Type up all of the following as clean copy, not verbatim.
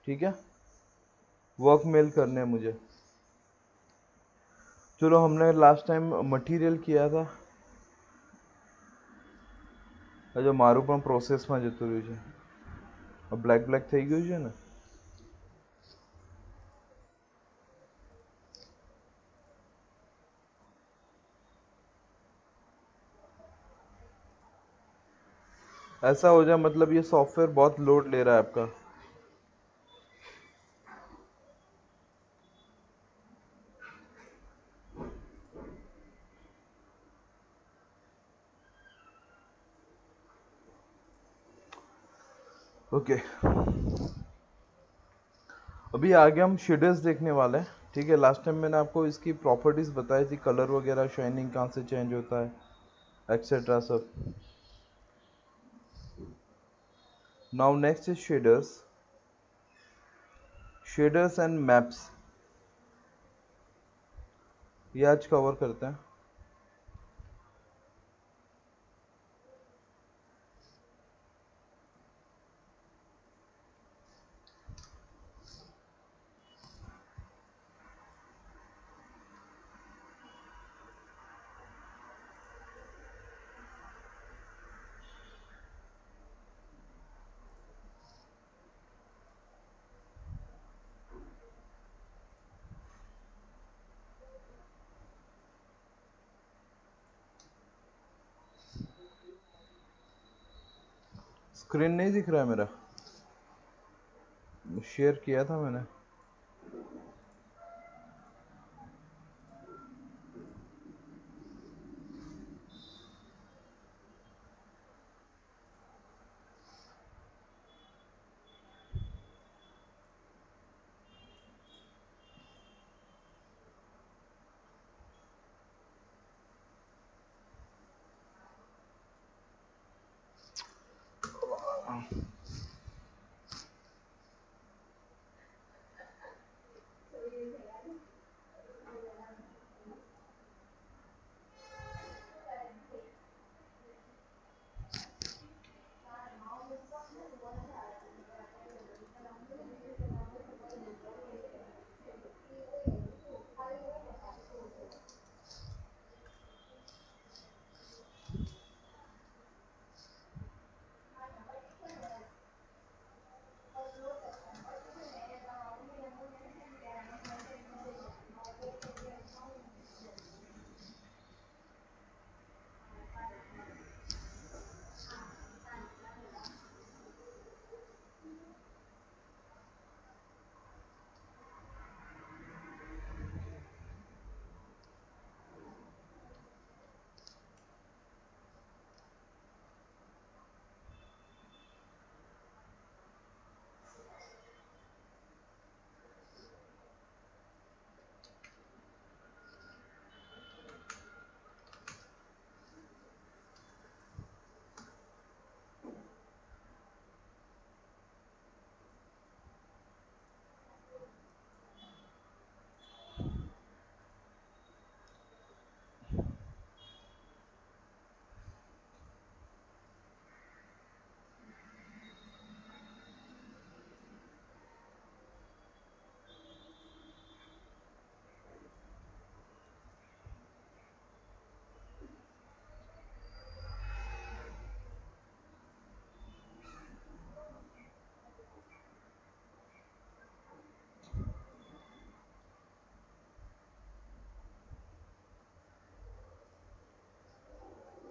ठीक है, work mail करने हैं मुझे। चलो हमने लास्ट टाइम मटेरियल किया था, जो मारू पण प्रोसेस में जતું રહ્યું છે। अब ब्लैक ब्लैक થઈ ગયું છે ને। ऐसा हो जाए मतलब ये सॉफ्टवेयर बहुत लोड ले रहा है आपका। ओके, अभी आगे हम शेडर्स देखने वाले हैं। ठीक है, लास्ट टाइम मैंने आपको इसकी प्रॉपर्टीज बताई थी, कलर वगैरह, शाइनिंग कहाँ से चेंज होता है एक्सेट्रा सब। Now next is shaders, shaders and maps, ये आज कवर करते हैं। स्क्रीन नहीं दिख रहा है मेरा, शेयर किया था मैंने।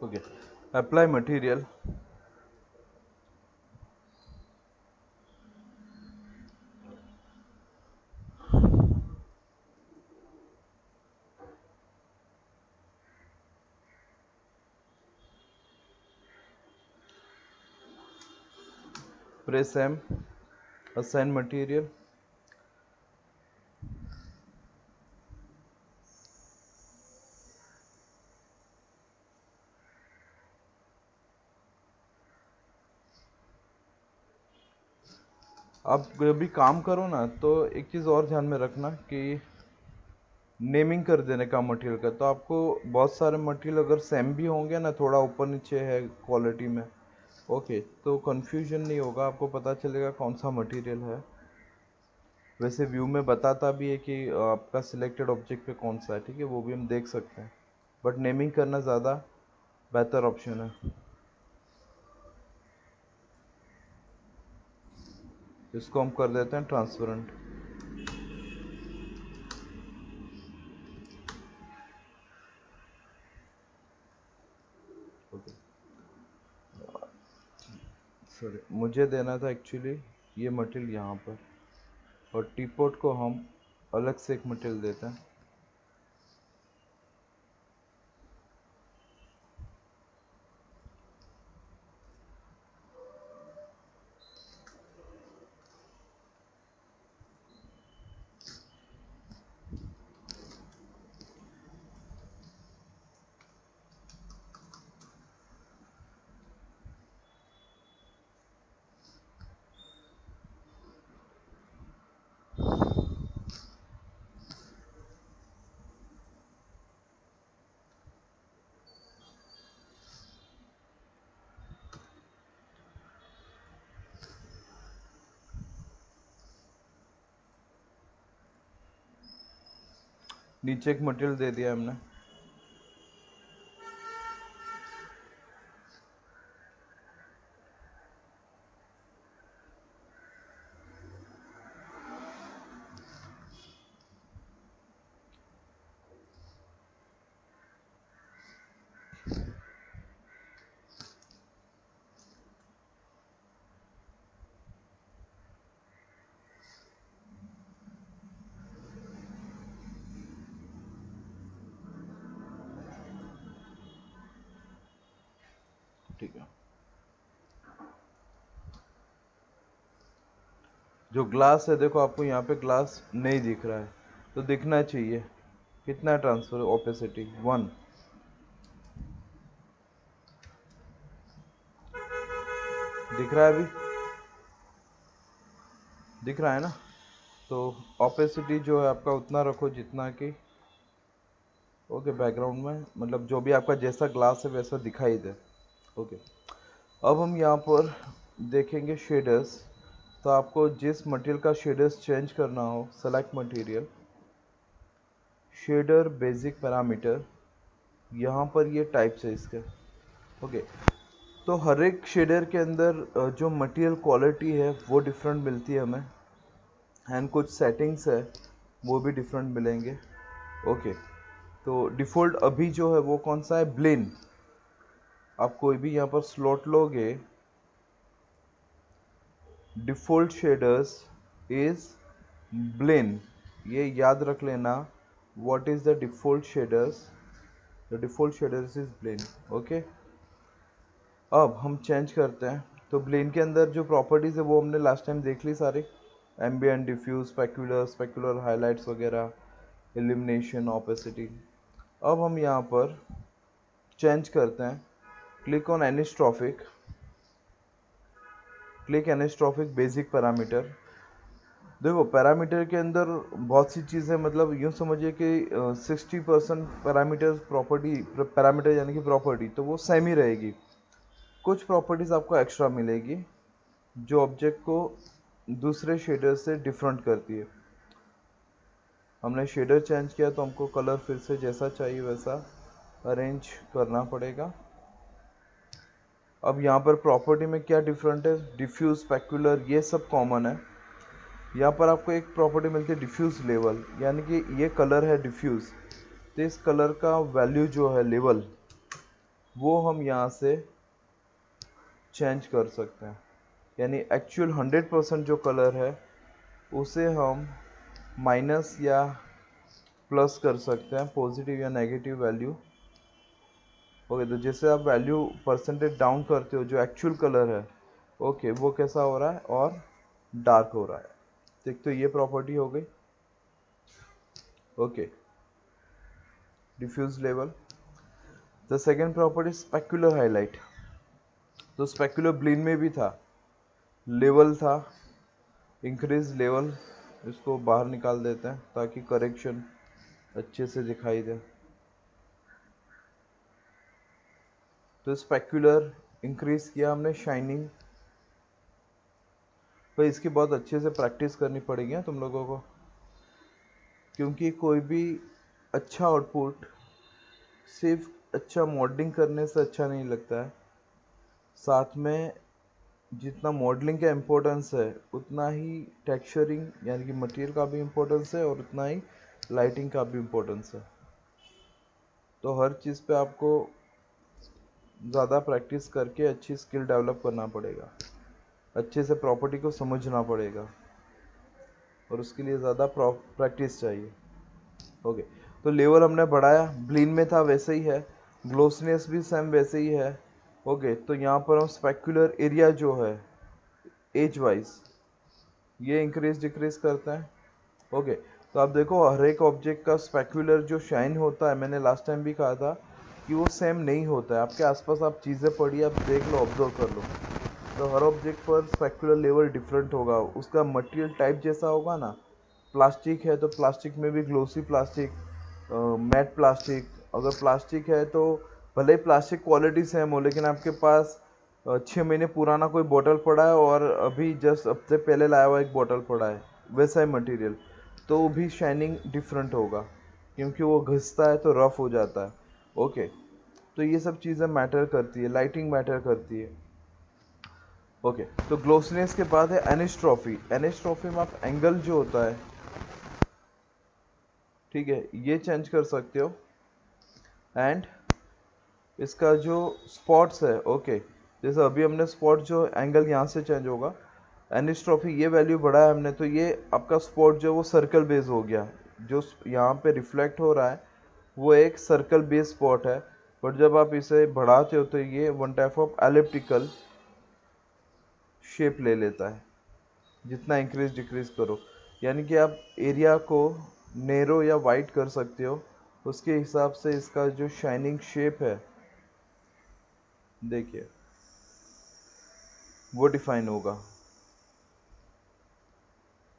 Okay, apply material, press M, assign material. आप जब भी काम करो ना तो एक चीज़ और ध्यान में रखना कि नेमिंग कर देने का मटेरियल का। तो आपको बहुत सारे मटेरियल अगर सेम भी होंगे ना, थोड़ा ऊपर नीचे है क्वालिटी में, ओके, तो कंफ्यूजन नहीं होगा, आपको पता चलेगा कौन सा मटेरियल है। वैसे व्यू में बताता भी है कि आपका सिलेक्टेड ऑब्जेक्ट पे कौन सा है, ठीक है, वो भी हम देख सकते हैं, बट नेमिंग करना ज़्यादा बेहतर ऑप्शन है। इसको हम कर देते हैं ट्रांसपेरेंट। ओके, सॉरी, मुझे देना था एक्चुअली ये मटेरियल यहाँ पर, और टीपोट को हम अलग से एक मटेरियल देते हैं। नीचे एक मटेरियल दे दिया हमने। ठीक है, जो ग्लास है देखो, आपको यहाँ पे ग्लास नहीं दिख रहा है, तो दिखना चाहिए। कितना है ट्रांसफर ओपेसिटी? 1। दिख रहा है अभी? दिख रहा है ना? तो ओपेसिटी जो है आपका उतना रखो जितना कि ओके, बैकग्राउंड में मतलब जो भी आपका जैसा ग्लास है वैसा दिखाई दे। ओके, अब हम यहाँ पर देखेंगे शेडर्स। तो आपको जिस मटेरियल का शेडर्स चेंज करना हो, select material, shader basic parameter, यहाँ पर ये टाइप्स है इसके। ओके, तो हर एक शेडर के अंदर जो मटेरियल क्वालिटी है वो डिफरेंट मिलती है हमें, एंड कुछ सेटिंग्स है वो भी डिफरेंट मिलेंगे। ओके, तो डिफ़ॉल्ट अभी जो है वो कौन सा है? ब्लेन। आप कोई भी यहाँ पर स्लॉट लोगे, डिफ़ॉल्ट शेडर्स इज ब्लेन, ये याद रख लेना। What is the default shaders? The default shaders is Blinn. Okay, अब हम चेंज करते हैं। तो ब्लेन के अंदर जो प्रॉपर्टीज़ है वो हमने लास्ट टाइम देख ली सारी, ambient, diffuse, specular, specular highlights वगैरह, इल्यूमिनेशन, ओपेसिटी। अब हम यहाँ पर चेंज करते हैं, click on anisotropic, click anisotropic basic parameter. देखो, पैरामीटर के अंदर बहुत सी चीज़ें, मतलब यूँ समझिए कि 60% पैरामीटर प्रॉपर्टी, पैरामीटर यानी कि प्रॉपर्टी तो वो सेम ही रहेगी। कुछ प्रॉपर्टीज़ आपको एक्स्ट्रा मिलेगी जो ऑब्जेक्ट को दूसरे शेडर से डिफरेंट करती है। हमने शेडर चेंज किया तो हमको कलर फिर से जैसा चाहिए वैसा अरेंज करना पड़ेगा। अब यहाँ पर प्रॉपर्टी में क्या डिफरेंट है? डिफ्यूज, स्पेक्युलर, ये सब कॉमन है। यहाँ पर आपको एक प्रॉपर्टी मिलती है डिफ्यूज लेवल, यानी कि ये कलर है डिफ्यूज, तो इस कलर का वैल्यू जो है लेवल, वो हम यहाँ से चेंज कर सकते हैं। यानी एक्चुअल 100% जो कलर है उसे हम माइनस या प्लस कर सकते हैं, पॉजिटिव या नेगेटिव वैल्यू। ओके, तो जैसे आप वैल्यू परसेंटेज डाउन करते हो, जो एक्चुअल कलर है ओके वो कैसा हो रहा है और डार्क हो रहा है। ठीक, तो ये प्रॉपर्टी हो गई। Okay, diffuse level. The second property specular highlight. तो स्पेक्युलर ब्लीन में भी था, लेवल था, इंक्रीज लेवल, इसको बाहर निकाल देते हैं ताकि करेक्शन अच्छे से दिखाई दे। तो स्पेक्युलर इंक्रीज किया हमने, शाइनिंग, तो इसकी बहुत अच्छे से प्रैक्टिस करनी पड़ेगी तुम लोगों को, क्योंकि कोई भी अच्छा आउटपुट सिर्फ अच्छा मॉडलिंग करने से अच्छा नहीं लगता है। साथ में जितना मॉडलिंग का इम्पोर्टेंस है उतना ही टेक्सचरिंग यानी कि मटेरियल का भी इम्पोर्टेंस है और उतना ही लाइटिंग का भी इम्पोर्टेंस है। तो हर चीज़ पे आपको ज़्यादा प्रैक्टिस करके अच्छी स्किल डेवलप करना पड़ेगा, अच्छे से प्रॉपर्टी को समझना पड़ेगा और उसके लिए ज़्यादा प्रैक्टिस चाहिए। ओके, तो लेवल हमने बढ़ाया, ब्लीन में था वैसे ही है, ग्लोसनेस भी सेम वैसे ही है। ओके, तो यहाँ पर हम स्पेक्युलर एरिया जो है एज वाइज ये इंक्रीज डिक्रीज करते हैं। ओके, तो आप देखो हर एक ऑब्जेक्ट का स्पेक्युलर जो शाइन होता है, मैंने लास्ट टाइम भी कहा था कि वो सेम नहीं होता है। आपके आसपास आप चीज़ें पड़ी, आप देख लो, ऑब्जर्व कर लो, तो हर ऑब्जेक्ट पर स्पेक्युलर लेवल डिफरेंट होगा, उसका मटेरियल टाइप जैसा होगा ना। प्लास्टिक है तो प्लास्टिक में भी ग्लोसी प्लास्टिक, मैट प्लास्टिक, अगर प्लास्टिक है तो भले ही प्लास्टिक क्वालिटी सेम हो, लेकिन आपके पास 6 महीने पुराना कोई बोतल पड़ा है और अभी जस्ट हफ्ते पहले लाया हुआ एक बोतल पड़ा है, वैसा ही मटेरियल, तो वो भी शाइनिंग डिफरेंट होगा, क्योंकि वो घिसता है तो रफ हो जाता है। ओके, तो ये सब चीज़ें मैटर करती है, लाइटिंग मैटर करती है। ओके, तो ग्लोसीनेस के बाद है एनिस्ट्रॉफी। एनिस्ट्रॉफी में आप एंगल जो होता है, ठीक है, ये चेंज कर सकते हो, एंड इसका जो स्पॉट्स है, ओके, जैसे अभी हमने स्पॉट जो एंगल यहाँ से चेंज होगा, एनिस्ट्रॉफी ये वैल्यू बढ़ाया हमने, तो ये आपका स्पॉट जो वो सर्कल बेस हो गया, जो यहाँ पे रिफ्लेक्ट हो रहा है वो एक सर्कल बेस स्पॉट है। बट जब आप इसे बढ़ाते हो तो ये one type of elliptical shape ले लेता है, जितना इंक्रीज डिक्रीज करो, यानी कि आप एरिया को नैरो या वाइड कर सकते हो, उसके हिसाब से इसका जो शाइनिंग शेप है देखिए वो डिफाइन होगा।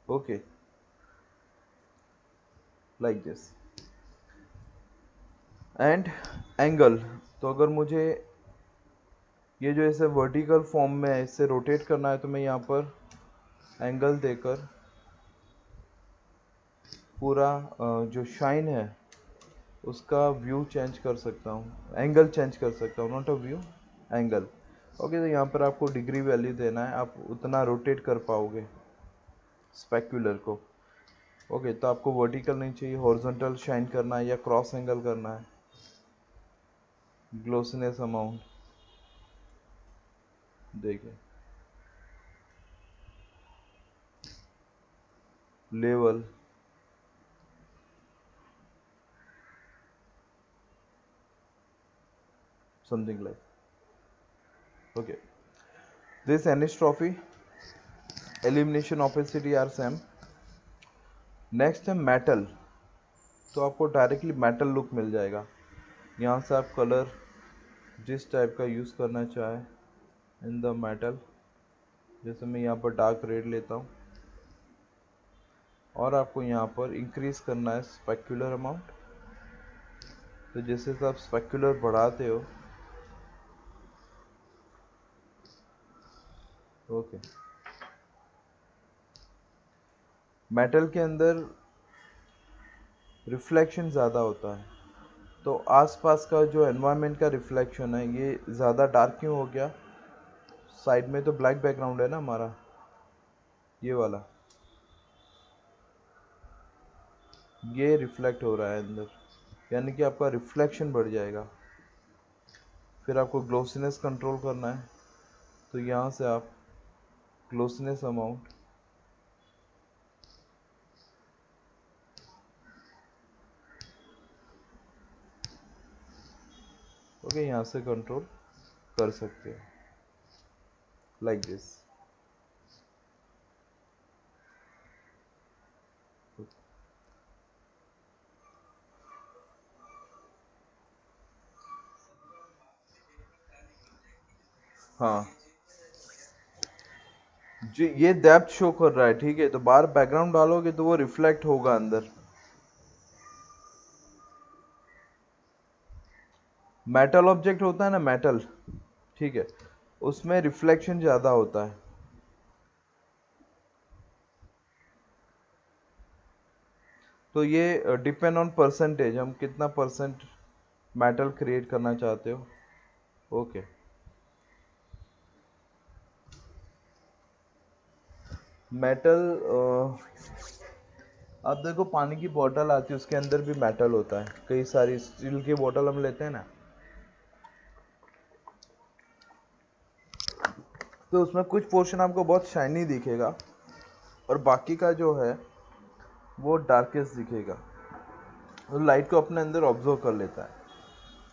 Okay, like this. And angle, तो अगर मुझे ये जो ऐसे वर्टिकल फॉर्म में है इससे रोटेट करना है, तो मैं यहाँ पर एंगल देकर पूरा जो शाइन है उसका व्यू चेंज कर सकता हूँ, एंगल चेंज कर सकता हूँ, not a view, angle. Okay, तो यहाँ पर आपको डिग्री वैल्यू देना है, आप उतना रोटेट कर पाओगे स्पेक्युलर को। ओके, तो आपको वर्टिकल नहीं चाहिए, हॉरिजॉन्टल शाइन करना है या क्रॉस एंगल करना है। ग्लोसीनेस अमाउंट देखिए, level, something like. Okay, this anisotropy, illumination, opacity are same. Next है मेटल, तो आपको डायरेक्टली मेटल लुक मिल जाएगा। यहाँ से आप कलर जिस टाइप का यूज़ करना चाहे इन द मेटल, जैसे मैं यहाँ पर डार्क रेड लेता हूँ, और आपको यहाँ पर इंक्रीज करना है स्पेक्युलर अमाउंट। तो जैसे आप स्पेक्युलर बढ़ाते हो, ओके, मेटल के अंदर रिफ्लेक्शन ज़्यादा होता है, तो आसपास का जो एनवायरनमेंट का रिफ्लेक्शन है ये ज़्यादा डार्क क्यों हो गया, साइड में तो ब्लैक बैकग्राउंड है ना हमारा, ये वाला, ये रिफ्लेक्ट हो रहा है अंदर, यानी कि आपका रिफ्लेक्शन बढ़ जाएगा। फिर आपको ग्लोसीनेस कंट्रोल करना है, तो यहाँ से आप ग्लोसीनेस अमाउंट, ओके, यहाँ से कंट्रोल कर सकते हो, लाइक दिस। हाँ जी, ये डेप्थ शो कर रहा है, ठीक है, तो बाहर बैकग्राउंड डालोगे तो वो रिफ्लेक्ट होगा अंदर। मेटल ऑब्जेक्ट होता है ना, मेटल, ठीक है, उसमें रिफ्लेक्शन ज़्यादा होता है। तो ये डिपेंड ऑन परसेंटेज, हम कितना परसेंट मेटल क्रिएट करना चाहते हो। ओके, मेटल, अब देखो पानी की बोतल आती है उसके अंदर भी मेटल होता है, कई सारी स्टील की बोतल हम लेते हैं ना, तो उसमें कुछ पोर्शन आपको बहुत शाइनी दिखेगा और बाकी का जो है वो डार्केस्ट दिखेगा, तो लाइट को अपने अंदर ऑब्जर्व कर लेता है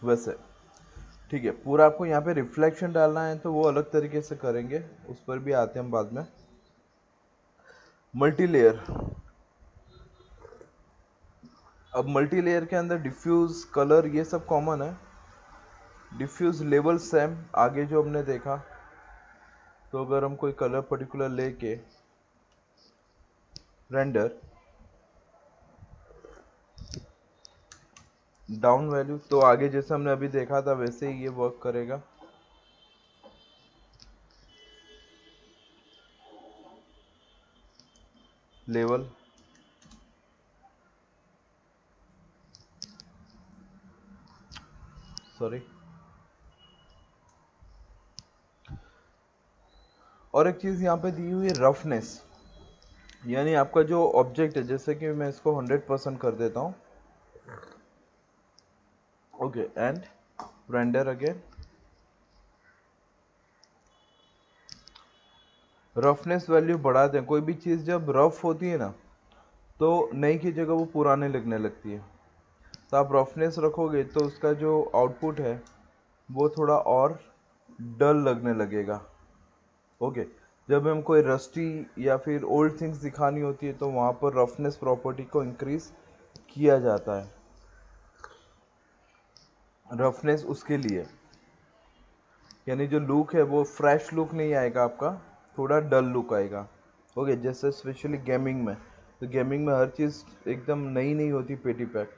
वैसे। ठीक है, पूरा आपको यहाँ पे रिफ्लेक्शन डालना है तो वो अलग तरीके से करेंगे, उस पर भी आते हैं हम बाद में। मल्टी लेयर, अब मल्टी लेयर के अंदर डिफ्यूज, कलर, ये सब कॉमन है। डिफ्यूज लेवल सेम, आगे जो हमने देखा, तो अगर हम कोई कलर पर्टिकुलर लेके रेंडर डाउन वैल्यू, तो आगे जैसे हमने अभी देखा था वैसे ही ये वर्क करेगा। लेवल, सॉरी, और एक चीज यहाँ पे दी हुई है रफनेस, यानी आपका जो ऑब्जेक्ट है, जैसे कि मैं इसको 100% कर देता हूँ। Okay, and render again, roughness value बढ़ा दें। कोई भी चीज़ जब रफ होती है ना, तो नई की जगह वो पुराने लगने लगती है, तो आप रफनेस रखोगे तो उसका जो आउटपुट है वो थोड़ा और डल लगने लगेगा। ओके, जब हम कोई रस्टी या फिर ओल्ड थिंग्स दिखानी होती है तो वहाँ पर रफनेस प्रॉपर्टी को इंक्रीज किया जाता है, रफनेस उसके लिए, यानी जो लुक है वो फ्रेश लुक नहीं आएगा आपका, थोड़ा डल लुक आएगा। ओके, जैसे स्पेशली गेमिंग में, तो गेमिंग में हर चीज़ एकदम नई नहीं होती पेटी पैक,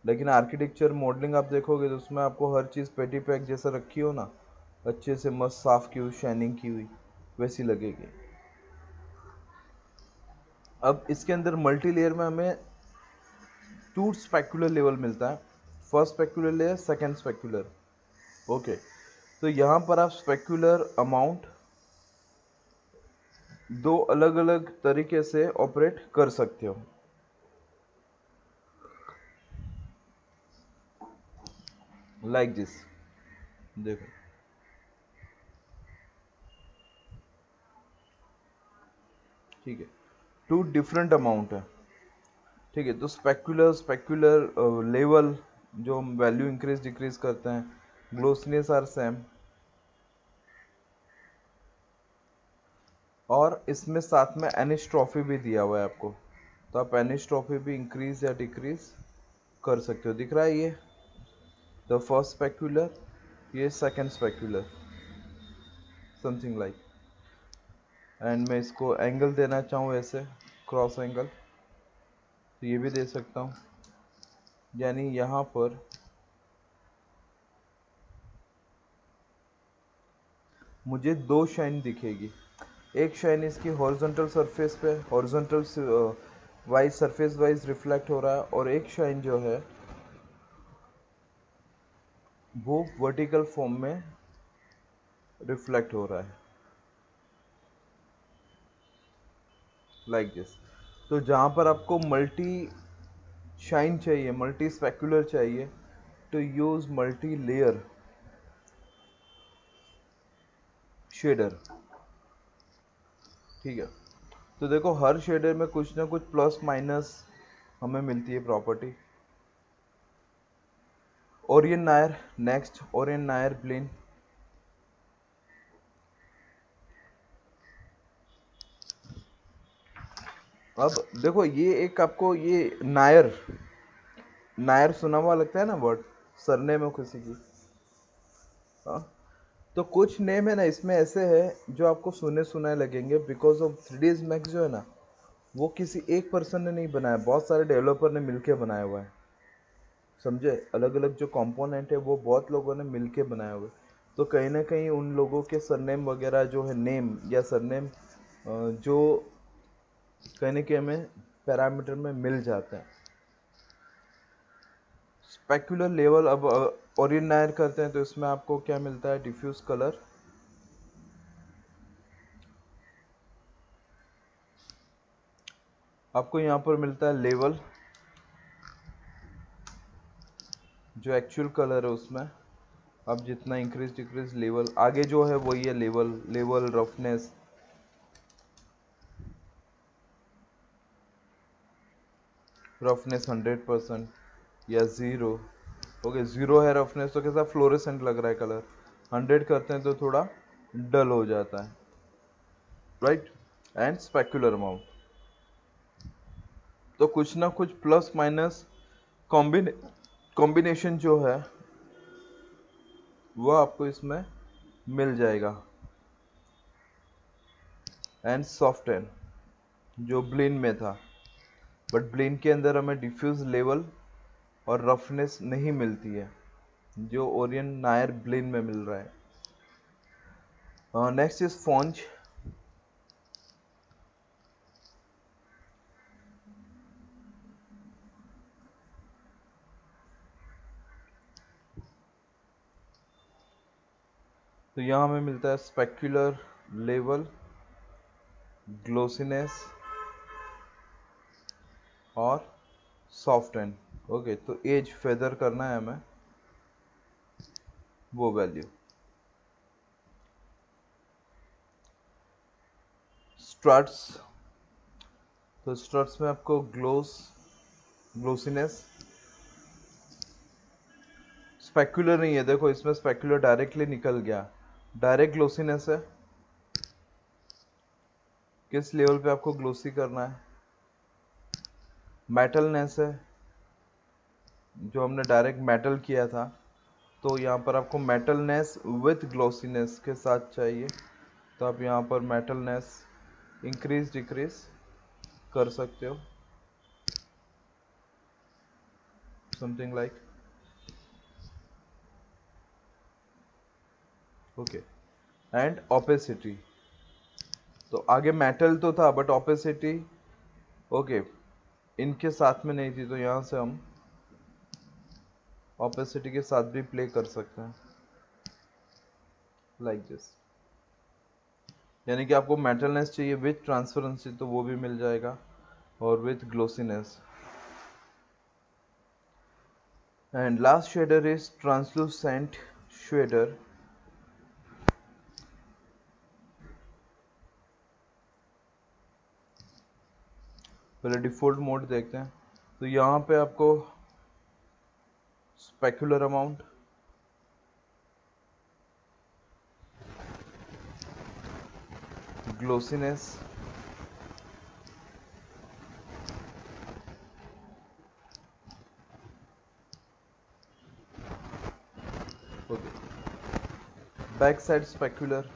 लेकिन आर्किटेक्चर मॉडलिंग आप देखोगे तो उसमें आपको हर चीज़ पेटी पैक जैसा रखी हो ना, अच्छे से मस्त साफ की हुई, शाइनिंग की हुई, वैसी लगेगी। अब इसके अंदर मल्टी लेयर में हमें टू स्पेक्युलर लेवल मिलता है, first specular layer, second specular. Okay, तो यहाँ पर आप स्पेक्युलर अमाउंट दो अलग अलग तरीके से ऑपरेट कर सकते हो, लाइक दिस। देखो, ठीक है, टू डिफरेंट अमाउंट है। ठीक है, तो स्पेक्युलर, स्पेक्युलर लेवल जो हम वैल्यू इंक्रीज डिक्रीज करते हैं, ग्लोसनेस आर सेम, और इसमें साथ में एनिस्ट्रॉफी भी दिया हुआ है आपको, तो आप एनिस्ट्रॉफी भी इंक्रीज या डिक्रीज कर सकते हो। दिख रहा है ये द फर्स्ट स्पेक्युलर, ये second specular, something like. And मैं इसको एंगल देना चाहूँ ऐसे, क्रॉस एंगल, तो ये भी दे सकता हूँ, यानी यहाँ पर मुझे दो शाइन दिखेगी। एक शाइन इसकी हॉरिजॉन्टल सरफेस पे, horizontal wise, surface wise reflect हो रहा है, और एक शाइन जो है वो वर्टिकल फॉर्म में रिफ्लेक्ट हो रहा है, लाइक दिस। तो जहाँ पर आपको मल्टी शाइन चाहिए, मल्टी स्पेक्युलर चाहिए, तो यूज मल्टी लेयर शेडर। ठीक है, तो देखो हर शेडर में कुछ ना कुछ प्लस माइनस हमें मिलती है property. Oren Nayar, next Oren Nayar Blinn, अब देखो ये एक आपको ये नायर, नायर सुना हुआ लगता है ना वर्ड, सरनेम है किसी की। हाँ, तो कुछ नेम है ना इसमें ऐसे है जो आपको सुने सुनाए लगेंगे, बिकॉज ऑफ 3ds मैक्स जो है ना, वो किसी एक पर्सन ने नहीं बनाया, बहुत सारे डेवलपर ने मिलके बनाया हुआ है, समझे। अलग अलग जो कंपोनेंट है वो बहुत लोगों ने मिलके बनाया हुआ है, तो कहीं ना कहीं उन लोगों के सरनेम वगैरह जो है, नेम या सरनेम जो कहीं ना कहीं हमें पैरामीटर में मिल जाते हैं। स्पेक्युलर लेवल अब ओरियन नायर करते हैं तो इसमें आपको क्या मिलता है, डिफ्यूज कलर, आपको यहाँ पर मिलता है लेवल, जो एक्चुअल कलर है उसमें अब जितना इंक्रीज डिक्रीज लेवल आगे जो है वही है, लेवल रफनेस, रफनेस 100% या 0। ओके 0 है रफनेस तो कैसा फ्लोरेसेंट लग रहा है कलर, 100 करते हैं तो थोड़ा डल हो जाता है, राइट। एंड स्पेक्युलर अमाउंट, तो कुछ ना कुछ प्लस माइनस कॉम्बिनेशन जो है वो आपको इसमें मिल जाएगा। एंड सॉफ्ट एंड जो ब्लिन में था, बट ब्लिन के अंदर हमें डिफ्यूज लेवल और रफनेस नहीं मिलती है जो ओरियन नायर ब्लिन में मिल रहा है। Next is Phong. तो यहाँ हमें मिलता है स्पेक्युलर लेवल, ग्लोसीनेस और सॉफ्ट एंड। ओके तो एज फेदर करना है हमें वो वैल्यू। स्ट्रट्स, तो स्ट्रट्स में आपको ग्लोसीनेस, स्पेक्युलर नहीं है, देखो इसमें स्पेक्युलर डायरेक्टली निकल गया, डायरेक्ट ग्लोसीनेस है। किस लेवल पे आपको ग्लोसी करना है, मेटलनेस है, जो हमने डायरेक्ट मेटल किया था, तो यहाँ पर आपको मेटलनेस विथ ग्लोसीनेस के साथ चाहिए, तो आप यहाँ पर मेटलनेस इंक्रीज डिक्रीज कर सकते हो, something like. Okay and opacity, तो आगे मेटल तो था बट ओपेसिटी ओके इनके साथ में नहीं थी, तो यहाँ से हम ओपेसिटी के साथ भी प्ले कर सकते हैं लाइक दिस, यानी कि आपको मेटलनेस चाहिए विथ ट्रांसपेरेंसी तो वो भी मिल जाएगा और with glossiness. And last shader is translucent shader. पहले डिफॉल्ट मोड देखते हैं, तो यहाँ पे आपको specular amount, glossiness, okay back side specular.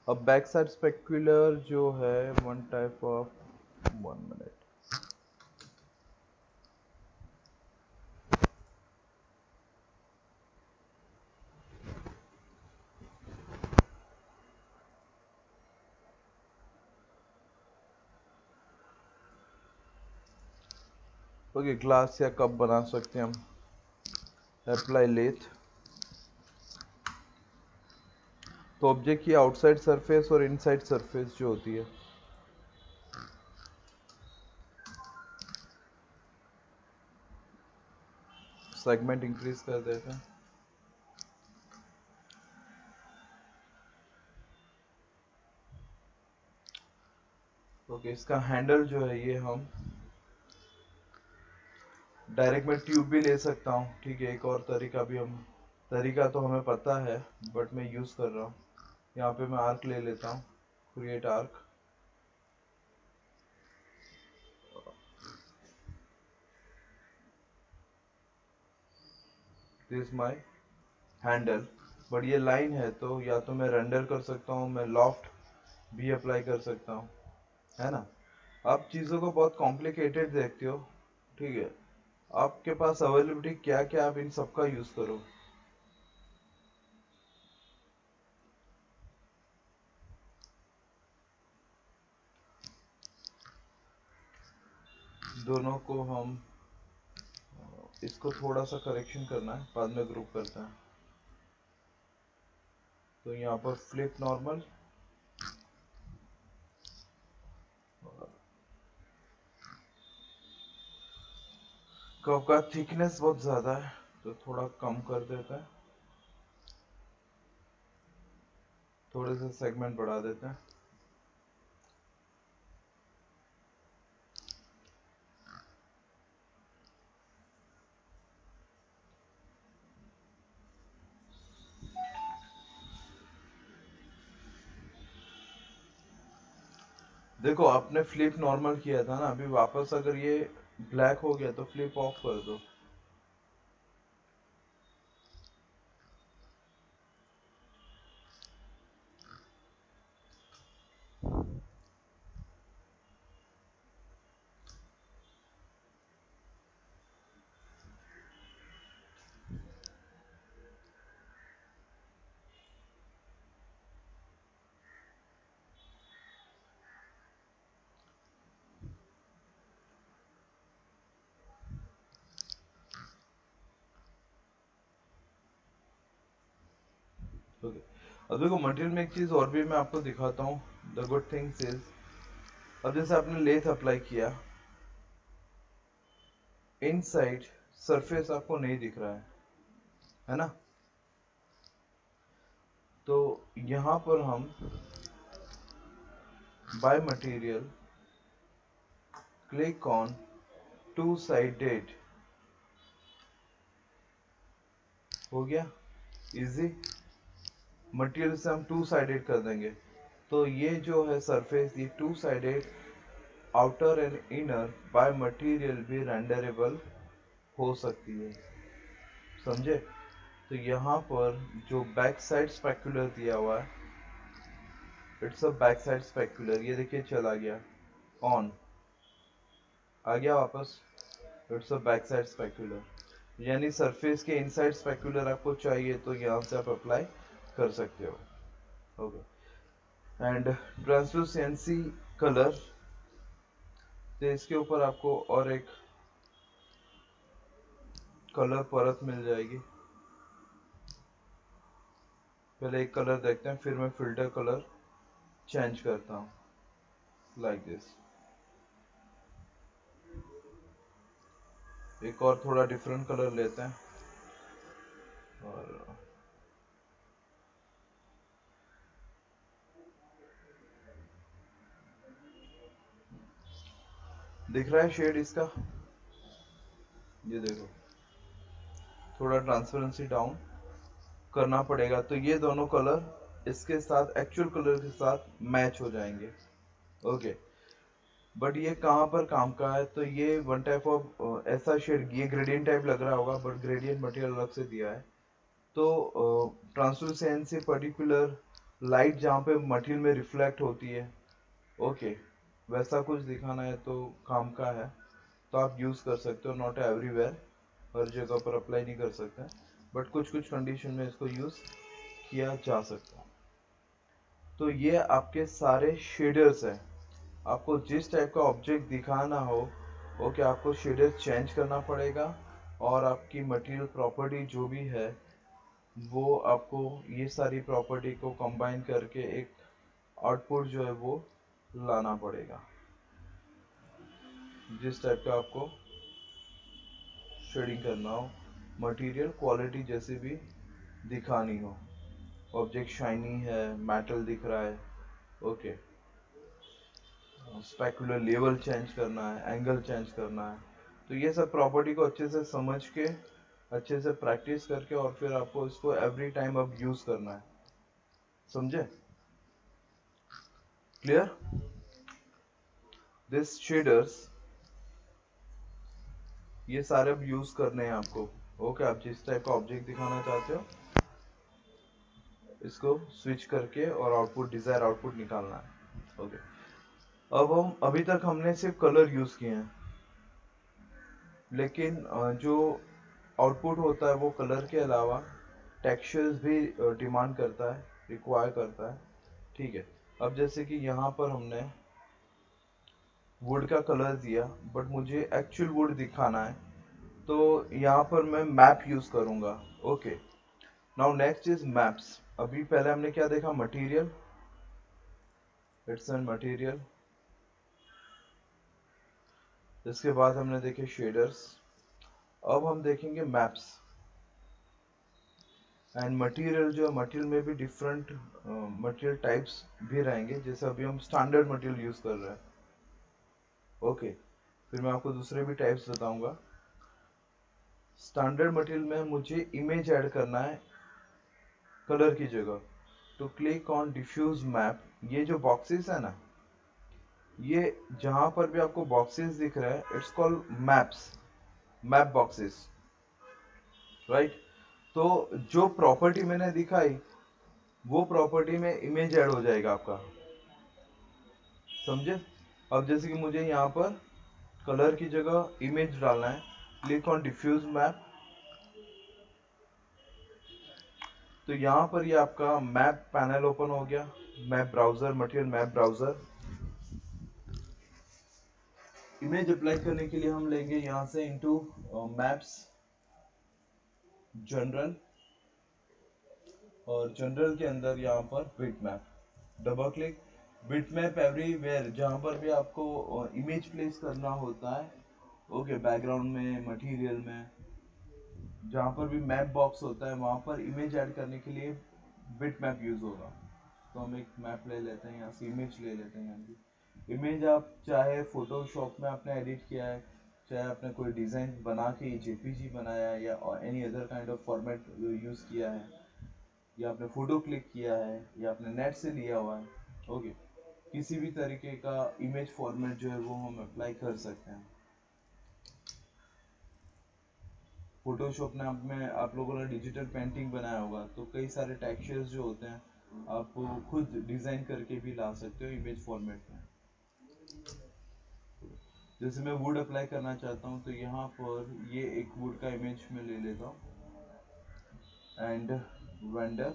अब बैक साइड स्पेक्युलर जो है one type of, 1 minute, okay glass या कप बना सकते हैं हम। अप्लाई लेथ, तो ऑब्जेक्ट की आउटसाइड सरफेस और इनसाइड सरफेस जो होती है, सेगमेंट इंक्रीज कर देते हैं। ओके इसका हैंडल जो है ये हम डायरेक्ट में ट्यूब भी ले सकता हूँ, ठीक है। एक और तरीका भी हम, तरीका तो हमें पता है बट मैं यूज कर रहा हूँ। यहाँ पे मैं आर्क ले लेता हूँ, create arc, this my handle. But ये लाइन है तो या तो मैं रेंडर कर सकता हूँ, मैं लॉफ्ट भी अप्लाई कर सकता हूँ, है ना। आप चीज़ों को बहुत कॉम्प्लिकेटेड देखते हो, ठीक है। आपके पास अवेलेबिलिटी क्या क्या, आप इन सबका यूज करो। दोनों को हम इसको थोड़ा सा करेक्शन करना है, बाद में ग्रुप करते हैं। तो यहाँ पर फ्लिप नॉर्मल, कर्व का थिकनेस बहुत ज्यादा है तो थोड़ा कम कर देते हैं, थोड़े से सेगमेंट बढ़ा देते हैं। देखो आपने फ्लिप नॉर्मल किया था ना, अभी वापस अगर ये ब्लैक हो गया तो फ्लिप ऑफ कर दो। ओके, अब देखो मटेरियल में एक चीज और भी मैं आपको दिखाता हूँ। द गुड थिंग्स इज, अब जैसे आपने लेथ अप्लाई किया, इनसाइड सरफेस आपको नहीं दिख रहा है ना? तो यहाँ पर हम by material click on two sided, हो गया इजी। मटेरियल से हम टू साइडेड कर देंगे, तो ये जो है सरफेस, ये two sided outer and inner by material भी रेंडरेबल हो सकती है, समझे? तो यहाँ पर जो बैक साइड स्पेक्युलर दिया हुआ है, it's a back side specular, ये देखिए चला गया ऑन, आ गया वापस, it's a back side specular. यानी सरफेस के इनसाइड स्पेक्युलर आपको चाहिए तो यहाँ से आप अप्लाई कर सकते हो। ओके, एंड ट्रांसलूसेंसी कलर, तो इसके ऊपर आपको और एक कलर परत मिल जाएगी। पहले एक कलर देखते हैं, फिर मैं फिल्टर कलर चेंज करता हूँ, लाइक दिस। एक और थोड़ा डिफरेंट कलर लेते हैं, और दिख रहा है शेड इसका, ये देखो, थोड़ा ट्रांसपेरेंसी डाउन करना पड़ेगा तो ये दोनों कलर इसके साथ, एक्चुअल कलर के साथ मैच हो जाएंगे। ओके, बट ये कहाँ पर काम का है, तो ये वन टाइप ऑफ ऐसा शेड, ये ग्रेडियंट टाइप लग रहा होगा बट ग्रेडियंट मटेरियल अलग से दिया है। तो ट्रांसलूसेंसी पर्टिकुलर लाइट जहाँ पे मटेरियल में रिफ्लेक्ट होती है, ओके, वैसा कुछ दिखाना है तो काम का है, तो आप यूज़ कर सकते हो। नॉट एवरीवेयर, हर जगह पर अप्लाई नहीं कर सकते, बट कुछ कुछ कंडीशन में इसको यूज़ किया जा सकता है। तो ये आपके सारे शेडर्स हैं। आपको जिस टाइप का ऑब्जेक्ट दिखाना हो, ओके, आपको शेडर चेंज करना पड़ेगा, और आपकी मटेरियल प्रॉपर्टी जो भी है वो आपको ये सारी प्रॉपर्टी को कंबाइन करके एक आउटपुट जो है वो लाना पड़ेगा, जिस टाइप का आपको शेडिंग करना हो, मटेरियल क्वालिटी जैसे भी दिखानी हो। ऑब्जेक्ट शाइनी है, मेटल दिख रहा है, ओके, स्पेकुलर लेवल चेंज करना है, एंगल चेंज करना है, तो ये सब प्रॉपर्टी को अच्छे से समझ के, अच्छे से प्रैक्टिस करके, और फिर आपको इसको एवरी टाइम अब यूज करना है, समझे? क्लियर? दिस शेडर्स, ये सारे अब यूज करने हैं आपको। ओके, आप जिस टाइप का ऑब्जेक्ट दिखाना चाहते हो इसको स्विच करके और आउटपुट, डिजायर आउटपुट निकालना है। ओके, अब हम, अभी तक हमने सिर्फ कलर यूज किए हैं, लेकिन जो आउटपुट होता है वो कलर के अलावा टेक्सचर्स भी डिमांड करता है, रिक्वायर करता है, ठीक है? अब जैसे कि यहाँ पर हमने वुड का कलर दिया, बट मुझे एक्चुअल वुड दिखाना है, तो यहाँ पर मैं मैप यूज करूंगा। Okay, now next is maps. अभी पहले हमने क्या देखा, मटेरियल, इट्स एन मटेरियल। इसके बाद हमने देखे शेडर्स। अब हम देखेंगे मैप्स एंड मटेरियल। जो मटेरियल में भी डिफरेंट मटेरियल टाइप्स भी रहेंगे, जैसे अभी हम स्टैंडर्ड मटेरियल यूज कर रहे हैं। ओके, फिर मैं आपको दूसरे भी टाइप्स बताऊंगा। स्टैंडर्ड मटेरियल में मुझे इमेज ऐड करना है कलर की जगह, तो क्लिक ऑन डिफ्यूज मैप। ये जो बॉक्सेस है ना, ये जहां पर भी आपको बॉक्सेस दिख रहा है, it's called maps, map boxes, right. तो जो प्रॉपर्टी मैंने दिखाई, वो प्रॉपर्टी में इमेज ऐड हो जाएगा आपका, समझे। अब जैसे कि मुझे यहाँ पर कलर की जगह इमेज डालना है, क्लिक ऑन डिफ्यूज मैप। तो यहाँ पर ये आपका मैप पैनल ओपन हो गया, map browser, material map browser. Image apply करने के लिए हम लेंगे यहाँ से इनटू मैप्स, जनरल, और जनरल के अंदर यहाँ पर bitmap, double click. Bitmap everywhere, जहाँ पर भी आपको इमेज प्लेस करना होता है, ओके, बैकग्राउंड में, मटेरियल में, जहाँ पर भी मैप बॉक्स होता है, वहाँ पर इमेज ऐड करने के लिए बिटमैप यूज होगा। तो हम एक मैप ले लेते हैं, यहाँ से इमेज ले लेते हैं। यहाँ की इमेज आप चाहे फोटोशॉप में आपने एडिट किया है, चाहे आपने कोई डिज़ाइन बना के जेपीजी बनाया है, या any other kind of format use किया है, या आपने फोटो क्लिक किया है, या आपने नेट से लिया हुआ है, ओके, किसी भी तरीके का इमेज फॉर्मेट जो है वो हम अप्लाई कर सकते हैं। फोटोशॉप में आप लोगों ने डिजिटल पेंटिंग बनाया होगा, तो कई सारे टेक्सचर्स जो होते हैं आप खुद डिजाइन करके भी ला सकते हो इमेज फॉर्मेट में। जैसे मैं वुड अप्लाई करना चाहता हूँ, तो यहाँ पर ये एक वुड का इमेज में ले लेता हूँ एंड वेंडर,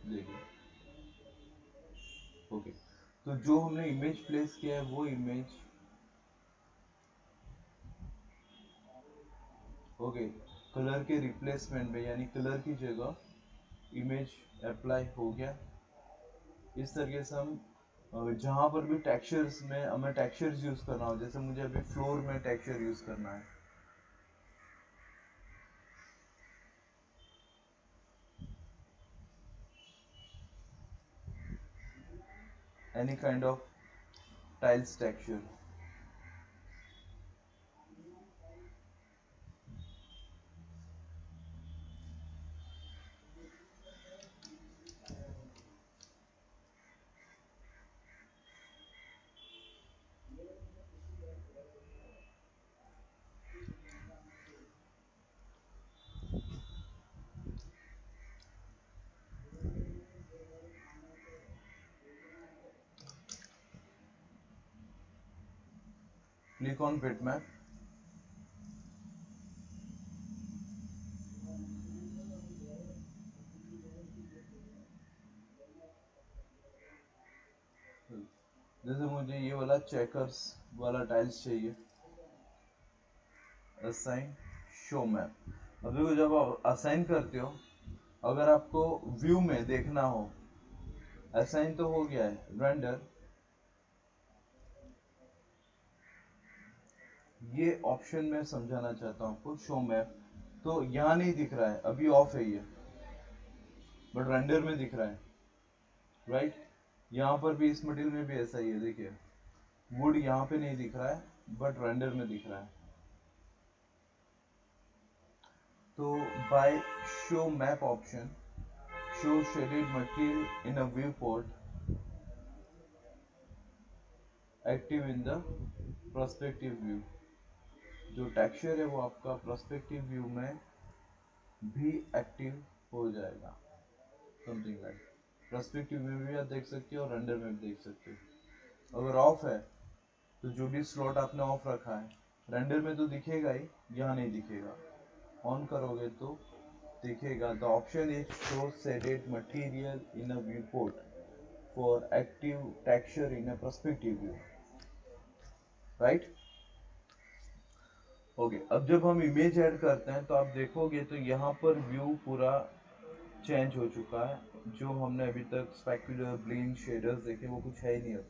देखिए, ओके। तो जो हमने इमेज प्लेस किया है वो इमेज, ओके, कलर के रिप्लेसमेंट में, यानी कलर की जगह इमेज अप्लाई हो गया। इस तरीके से हम जहाँ पर भी टेक्सचर्स में हमें टेक्सचर्स यूज करना हो, जैसे मुझे अभी फ्लोर में टेक्सचर यूज करना है, any kind of tiles texture, click on bitmap. जैसे मुझे ये वाला चेकर्स वाला टाइल्स चाहिए, असाइन शो मैप। अब देखो, जब आप असाइन करते हो, अगर आपको व्यू में देखना हो, असाइन तो हो गया है, रेंडर, ये ऑप्शन में समझाना चाहता हूँ आपको, शो मैप। तो यहाँ नहीं दिख रहा है, अभी ऑफ है ये, बट रेंडर में दिख रहा है, राइट। यहाँ पर भी इस मटेरियल में भी ऐसा ही है, देखिए, वुड यहाँ पे नहीं दिख रहा है, बट रेंडर में दिख रहा है। तो by show map option, show shaded material in a viewport active in the prospective view. जो टेक्सचर है वो आपका प्रोस्पेक्टिव व्यू में भी एक्टिव हो जाएगा, समथिंग लाइक। प्रोस्पेक्टिव व्यू में भी आप देख सकते हो और रेंडर में भी देख सकते हो। अगर ऑफ है तो जो भी स्लॉट आपने ऑफ रखा है, रेंडर में तो दिखेगा ही, यहाँ नहीं दिखेगा। ऑन करोगे तो दिखेगा the option is show shaded material in a view port for active texture in a perspective view, right. Okay, अब जब हम इमेज ऐड करते हैं तो आप देखोगे तो यहाँ पर व्यू पूरा चेंज हो चुका है। जो हमने अभी तक स्पेक्युलर ब्लेंड शेडर्स देखे वो कुछ है ही नहीं अब।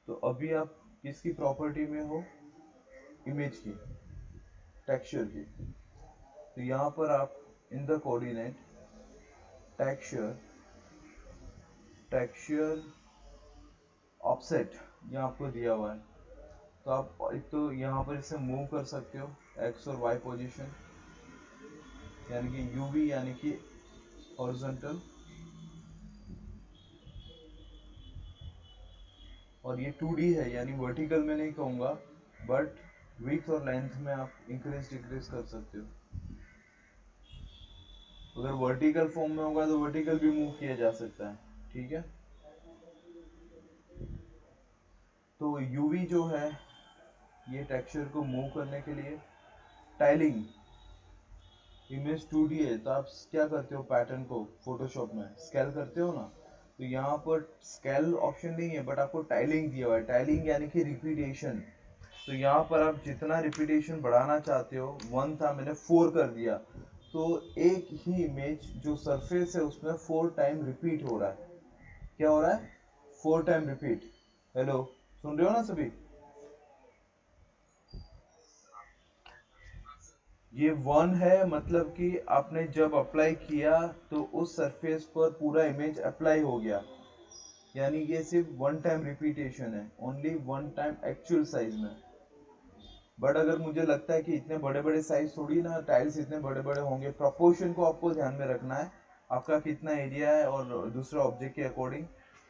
तो अभी आप किसकी प्रॉपर्टी में हो, इमेज की, टेक्सचर की। तो यहाँ पर आप in the coordinate texture texture offset यहाँ आपको दिया हुआ है। तो आप एक तो यहाँ पर इसे मूव कर सकते हो एक्स और वाई पोजीशन, यानी कि यूवी यानी कि हॉरिजॉन्टल, और ये 2D है यानी वर्टिकल में नहीं कहूँगा, बट विड्थ और लेंथ में आप इंक्रीज डिक्रीज कर सकते हो। अगर वर्टिकल फॉर्म में होगा तो वर्टिकल भी मूव किया जा सकता है, ठीक है। तो यूवी जो है ये टेक्सचर को मूव करने के लिए, टाइलिंग, इमेज 2D है तो आप क्या करते हो, पैटर्न को फोटोशॉप में स्केल करते हो ना। तो यहाँ पर स्केल ऑप्शन नहीं है बट आपको टाइलिंग दिया हुआ है। टाइलिंग यानी कि रिपीटेशन। तो यहाँ पर आप जितना रिपीटेशन बढ़ाना चाहते हो, 1 था मैंने 4 कर दिया, तो एक ही इमेज जो सरफेस है उसमें 4 टाइम रिपीट हो रहा है। क्या हो रहा है, 4 टाइम रिपीट। हेलो, सुन रहे हो ना सभी। ये 1 है, मतलब कि आपने जब अप्लाई किया तो उस सरफेस पर पूरा इमेज अप्लाई हो गया, यानी ये सिर्फ 1 टाइम रिपीटेशन है, ओनली 1 टाइम एक्चुअल साइज में। बट अगर मुझे लगता है कि इतने बड़े बड़े साइज थोड़ी ना, टाइल्स इतने बड़े बड़े होंगे, प्रोपोर्शन को आपको ध्यान में रखना है, आपका कितना एरिया है और दूसरा ऑब्जेक्ट के अकॉर्डिंग।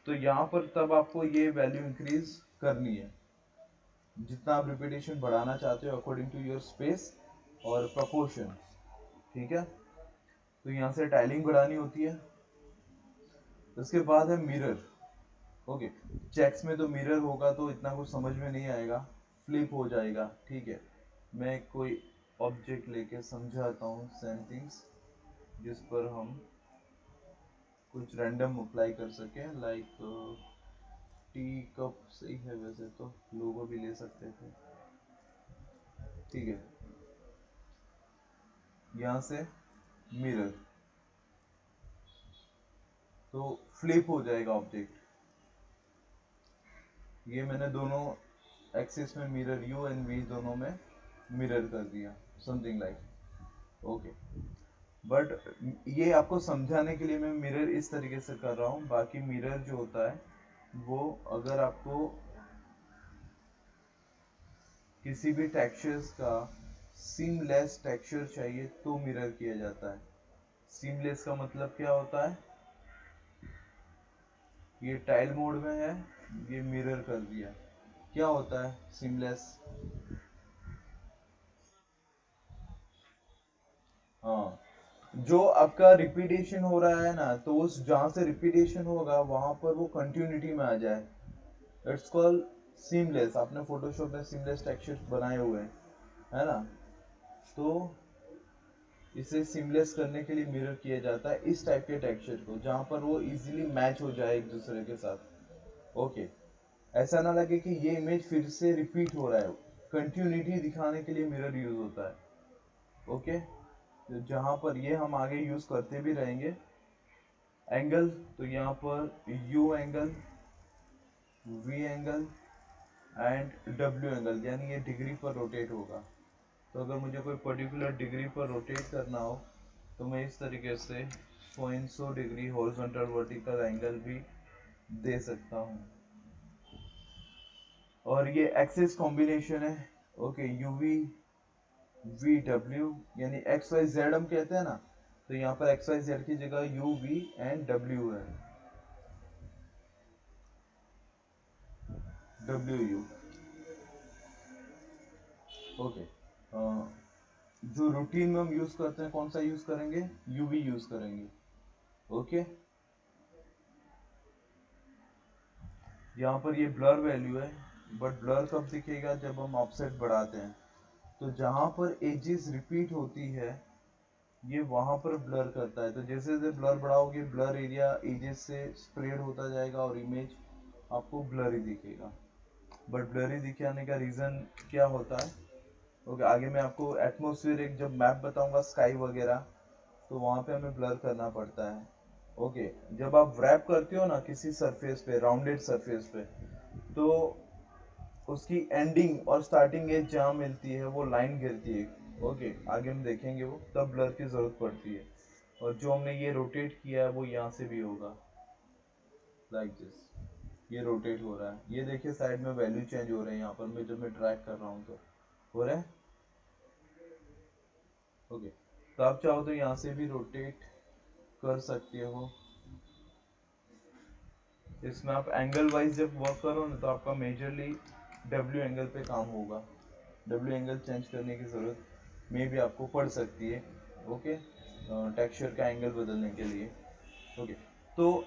तो यहाँ पर तब आपको ये वैल्यू इंक्रीज करनी है, जितना आप रिपीटेशन बढ़ाना चाहते हो अकॉर्डिंग टू योर स्पेस और प्रोपोर्शन, ठीक है। तो यहाँ से टाइलिंग बढ़ानी होती है। उसके बाद है मिरर। ओके, चेक्स में तो मिरर होगा तो इतना कुछ समझ में नहीं आएगा, फ्लिप हो जाएगा, ठीक है। मैं कोई ऑब्जेक्ट लेके समझाता हूँ सेम थिंग्स, जिस पर हम कुछ रैंडम अप्लाई कर सके, लाइक टी कप सही है, वैसे तो लोगो भी ले सकते थे, ठीक है। यहाँ से मिरर, तो फ्लिप हो जाएगा ऑब्जेक्ट। ये मैंने दोनों एक्सिस में मिरर यू एंड वी दोनों में मिरर कर दिया, समथिंग लाइक, ओके। बट ये आपको समझाने के लिए मैं मिरर इस तरीके से कर रहा हूँ। बाकी मिरर जो होता है वो अगर आपको किसी भी टेक्सचर्स का सीमलेस टेक्सचर चाहिए तो मिरर किया जाता है। सीमलेस का मतलब क्या होता है, ये टाइल मोड में है, ये मिरर कर दिया। क्या होता है सीमलेस, हाँ, जो आपका रिपीटेशन हो रहा है ना, तो उस जहां से रिपीटेशन होगा वहां पर वो कंटिन्यूटी में आ जाए, इट्स कॉल्ड सीमलेस। आपने फोटोशॉप में सीमलेस टेक्सचर बनाए हुए हैं, है ना। तो इसे सीमलेस करने के लिए मिरर किया जाता है इस टाइप के टेक्सचर को, जहां पर वो इजीली मैच हो जाए एक दूसरे के साथ, ओके। ऐसा ना लगे कि ये इमेज फिर से रिपीट हो रहा है, कंटिन्यूटी दिखाने के लिए मिरर यूज होता है, ओके। तो जहां पर ये हम आगे यूज करते भी रहेंगे। एंगल, तो यहाँ पर U angle, V angle and W angle, यानी ये डिग्री पर रोटेट होगा। तो अगर मुझे कोई पर्टिकुलर डिग्री पर रोटेट करना हो तो मैं इस तरीके से 100 डिग्री हॉरिजॉन्टल वर्टिकल एंगल भी दे सकता हूँ। और ये एक्सिस कॉम्बिनेशन है, ओके, यूवी वी डब्ल्यू, यानी एक्स वाई जेड हम कहते हैं ना, तो यहाँ पर एक्स वाई जेड की जगह यू वी एंड डब्ल्यू है, डब्ल्यू यू, ओके। जो रूटीन में हम यूज करते हैं कौन सा यूज करेंगे, यूवी यूज करेंगे, ओके। यहाँ पर ये ब्लर वैल्यू है, बट ब्लर कब दिखेगा, जब हम ऑफसेट बढ़ाते हैं। तो जहां पर एजेस रिपीट होती है ये वहां पर ब्लर करता है। तो जैसे जैसे ब्लर बढ़ाओगे ब्लर एरिया एजेस से स्प्रेड होता जाएगा और इमेज आपको ब्लरी दिखेगा। बट ब्लरी दिखाने का रीजन क्या होता है? ओके, आगे मैं आपको एटमोसफियर एक जब मैप बताऊंगा स्काई वगैरह, तो वहां पे हमें ब्लर करना पड़ता है। ओके, जब आप रैप करते हो ना किसी सरफेस पे, राउंडेड सरफेस पे, तो उसकी एंडिंग और स्टार्टिंग एज जहाँ मिलती है वो लाइन गिरती है। ओके, आगे हम देखेंगे वो, तब ब्लर की जरूरत पड़ती है। और जो हमने ये रोटेट किया है वो यहाँ से भी होगा, लाइक दिस। ये रोटेट हो रहा है, ये देखिए साइड में वैल्यू चेंज हो रहे हैं यहाँ पर, मैं जब मैं ड्रैग कर रहा हूँ तो हो रहा है। ओके, तो आप चाहो तो यहाँ से भी रोटेट कर सकते हो। इसमें आप एंगल वाइज जब वर्क करो ना, तो आपका मेजरली डब्ल्यू एंगल पे काम होगा। डब्ल्यू एंगल चेंज करने की ज़रूरत में भी आपको पड़ सकती है। ओके, टेक्सचर का एंगल बदलने के लिए। ओके, तो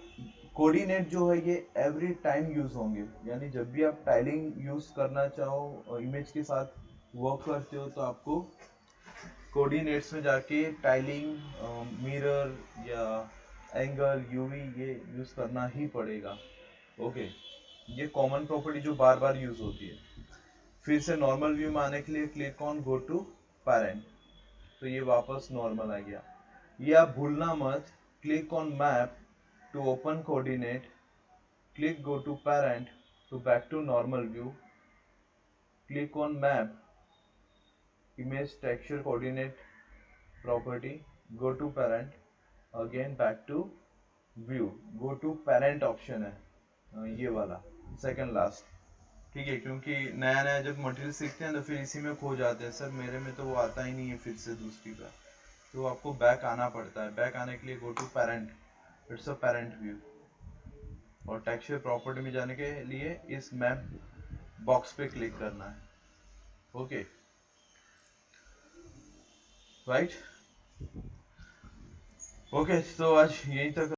कोऑर्डिनेट जो है ये एवरी टाइम यूज होंगे, यानी जब भी आप टाइलिंग यूज करना चाहो, इमेज के साथ वर्क करते हो, तो आपको कोऑर्डिनेट्स में जाके टाइलिंग, मिरर या एंगल, यूवी ये यूज करना ही पड़ेगा। ओके, ये कॉमन प्रॉपर्टी जो बार बार यूज होती है। फिर से नॉर्मल व्यू में आने के लिए click on go to parent, तो ये वापस नॉर्मल आ गया। ये आप भूलना मत, click on map to open coordinate, click go to parent to back to normal view, click on map, image texture coordinate property, go to parent, again back to view, go to parent option है, ये वाला second last. ठीक है, क्योंकि नया नया जब material सीखते हैं तो फिर इसी में खो जाते हैं। सर मेरे में तो वो आता ही नहीं है फिर से दूसरी बार, तो आपको बैक आना पड़ता है। बैक आने के लिए go to parent, it's a parent view, और टेक्सचर प्रॉपर्टी में जाने के लिए इस मैप बॉक्स पे क्लिक करना है। Okay, right. ओके, तो आज यहीं तक